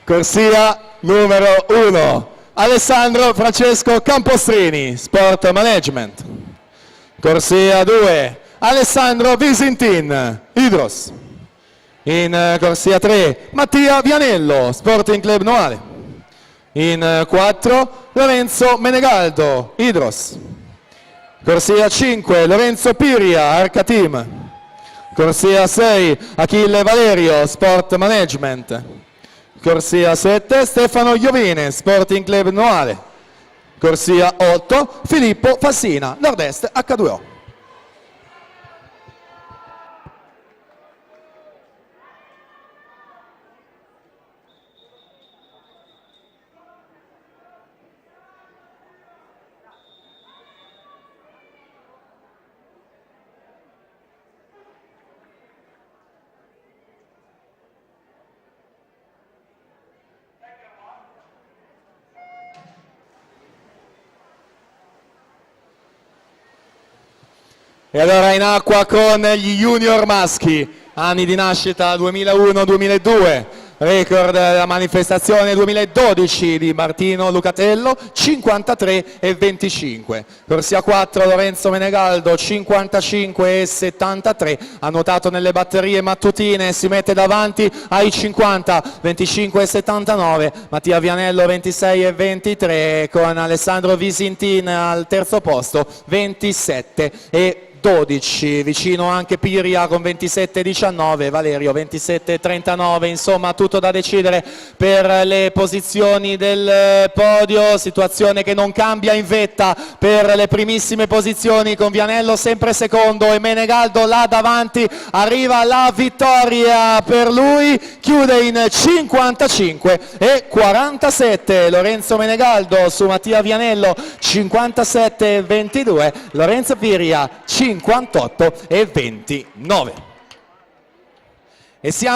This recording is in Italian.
Corsia numero 1, Alessandro Francesco Campostrini, Sport Management. Corsia 2, Alessandro Visintin, Hydros. In corsia 3, Mattia Vianello, Sporting Club Noale. In 4, Lorenzo Menegaldo, Hydros. Corsia 5, Lorenzo Piria, Arca Team. Corsia 6, Achille Valerio, Sport Management. Corsia 7, Stefano Iovine, Sporting Club Noale. Corsia 8, Filippo Fassina, Nord-Est H2O. E allora in acqua con gli junior maschi, anni di nascita 2001-2002, record della manifestazione 2012 di Martino Lucatello, 53 e 25. Corsia 4, Lorenzo Menegaldo, 55 e 73, ha nuotato nelle batterie mattutine, si mette davanti ai 50, 25 e 79, Mattia Vianello 26 e 23, con Alessandro Visintin al terzo posto, 27 e 12, vicino anche Piria con 27-19, Valerio 27-39, insomma tutto da decidere per le posizioni del podio, situazione che non cambia in vetta per le primissime posizioni con Vianello sempre secondo e Menegaldo là davanti, arriva la vittoria per lui, chiude in 55 e 47, Lorenzo Menegaldo su Mattia Vianello 57-22, Lorenzo Piria 58 e 29. E siamo